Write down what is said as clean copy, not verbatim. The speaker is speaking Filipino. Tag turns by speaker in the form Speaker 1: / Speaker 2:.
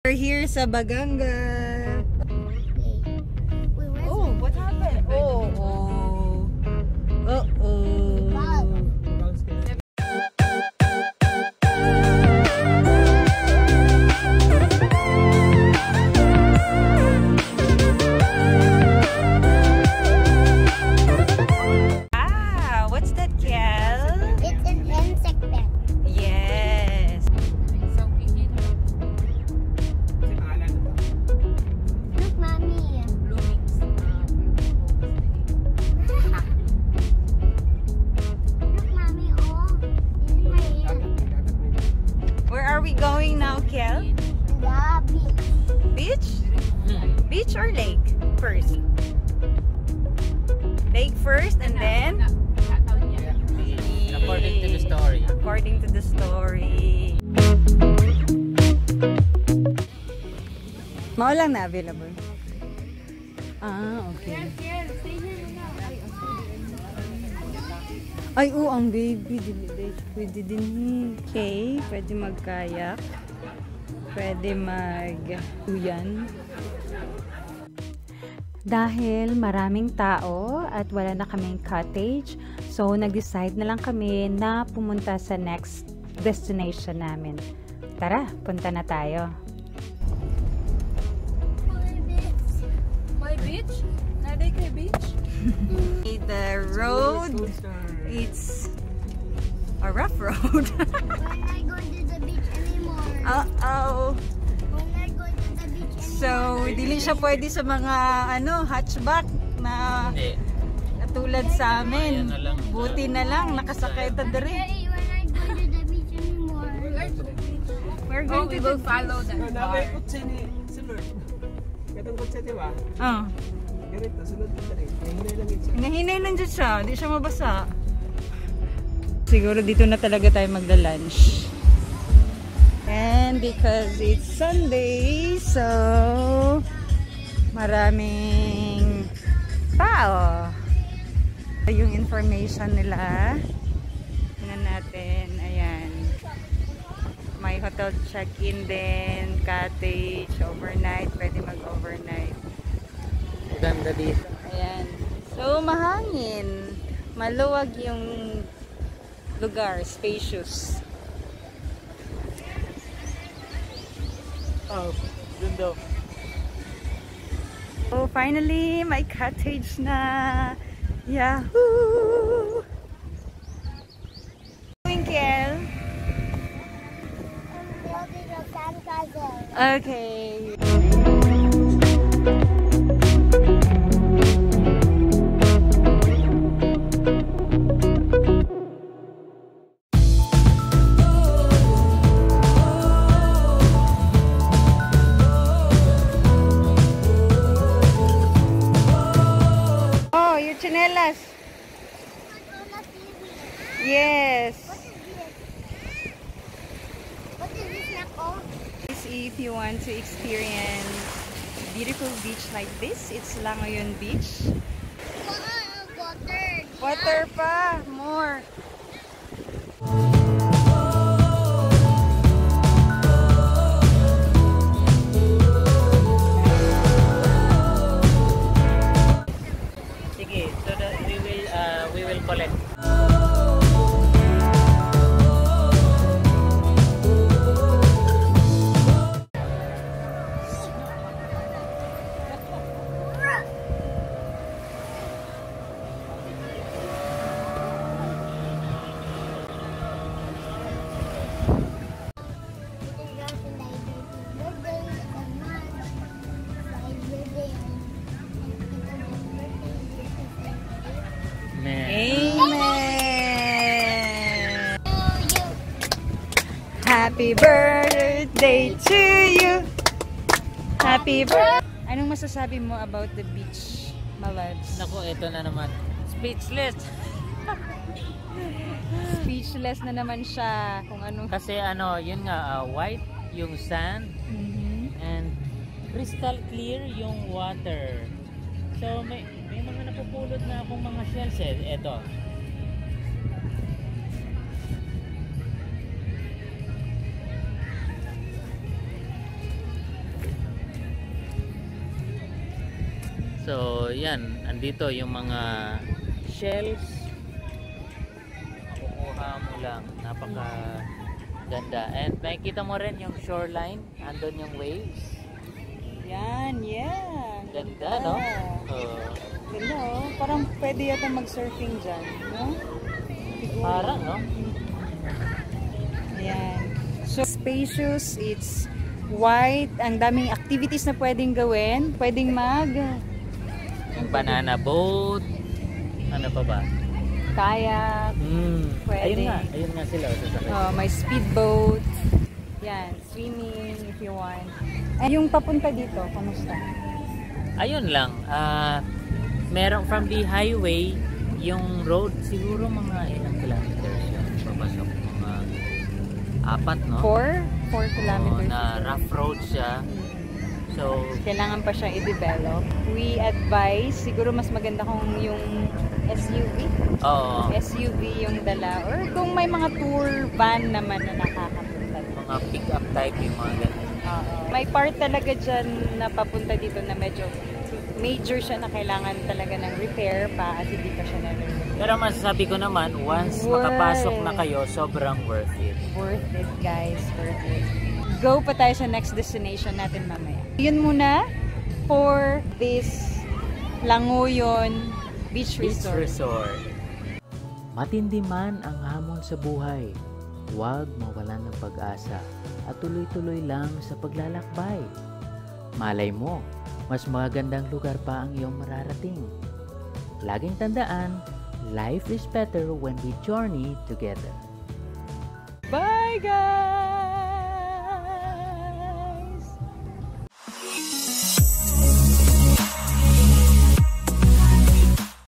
Speaker 1: We're here sa Bagangga. Oh, what happened? Oh. What's that, Kel?
Speaker 2: It's an insect pet.
Speaker 1: Yes.
Speaker 2: Look, mommy. Look, mommy. Oh, this is my hand.
Speaker 1: Where are we going now, Kel?
Speaker 2: The beach.
Speaker 1: Beach? Beach or lake first? Lake first and then?
Speaker 3: According to the story.
Speaker 1: According to the story. Maulang na available. Ah, okay. Ay, ang baby. Pwede din. Okay, pwede mag-kayak. Pwede mag-uyan. Dahil maraming tao at wala na kaming cottage, so nag-decide na lang kami na pumunta sa next destination namin. Tara, punta na tayo.
Speaker 4: My beach? Naday kay beach?
Speaker 1: The road, it's a rough road.
Speaker 2: We're not going to the beach anymore.
Speaker 1: Uh-oh.
Speaker 2: We're not going to the beach anymore.
Speaker 1: So, dili siya pwede sa mga hatchback na katulad sa amin. Buti na lang, nakasakay ta diri.
Speaker 2: Hey, we're not going to the beach anymore.
Speaker 1: We're going to
Speaker 4: will follow that bar.
Speaker 1: Oh. Hinahinay lang dyan siya, di siya mabasa. Siguro dito na talaga tayo magla-lunch. And because it's Sunday, so maraming tao. Yung information nila, tingnan natin, ayan. May hotel check-in din, cottage, overnight, pwede mag-overnight.
Speaker 3: Ganda dito.
Speaker 1: Ayan. So, mahangin. Maluwag yung lugar, spacious.
Speaker 3: Oh, dun daw.
Speaker 1: So, finally, my cottage na. Yahoo! Twinkle.
Speaker 2: I'm building a sandcastle.
Speaker 1: Okay. Chinelas. Yes.
Speaker 2: What is this called?
Speaker 1: If you want to experience beautiful beach like this, it's Langoyon Beach.
Speaker 2: Water.
Speaker 1: Water pa, more.
Speaker 3: So that we will collect.
Speaker 1: Amen. Happy birthday to you. Happy birthday. Anong masasabi mo about the beach, Malabs?
Speaker 3: Naku, ito na naman. Speechless.
Speaker 1: Speechless na naman siya kung anong...
Speaker 3: Kasi yun nga, white yung sand and crystal clear yung water. So may mga napupulot na akong mga shells Ito. So, yan. Andito yung mga shells. Makukuha mo lang. Napaka ganda. And nakikita mo rin yung shoreline. Andun yung waves.
Speaker 4: Yan, yeah.
Speaker 3: Ganda, no?
Speaker 4: Ganda, oh. Parang pwede yata mag-surfing dyan, no? Siguro.
Speaker 3: Parang, no?
Speaker 4: Yan. So, spacious, it's wide, ang daming activities na pwedeng gawin. Pwedeng
Speaker 3: Yung banana boat. Ano pa ba?
Speaker 4: kayak, pwede.
Speaker 3: Ayun nga sila. Sasakay.
Speaker 4: May speedboat. Yan, swimming if you want. And yung papunta dito, kamusta?
Speaker 3: Ayun lang. Meron from the highway, yung road, siguro mga ilang kilometers yun. Papasok mga 4, no?
Speaker 4: 4 kilometers.
Speaker 3: Na rough road siya. So,
Speaker 4: kailangan pa siyang i-develop. We advise, siguro mas maganda kung yung SUV.
Speaker 3: Oo.
Speaker 4: SUV yung dala. Or kung may mga tour van naman na nakakapunta.
Speaker 3: Mga pick-up type yung mga ganun.
Speaker 4: May part talaga dyan na papunta dito na medyo major siya na kailangan talaga ng repair pa at hindi pa siya na-repair.
Speaker 3: Pero masasabi ko naman, once makapasok na kayo, sobrang worth it.
Speaker 4: Worth it, guys. Worth it. Go pa tayo sa next destination natin mamaya. Yun muna for this Langoyon Beach Resort.
Speaker 3: Matindi man ang hamon sa buhay, huwag mawalan ng pag-asa at tuloy-tuloy lang sa paglalakbay. Malay mo, mas magandang lugar pa ang iyong mararating. Laging tandaan, life is better when we journey together.
Speaker 4: Bye, guys!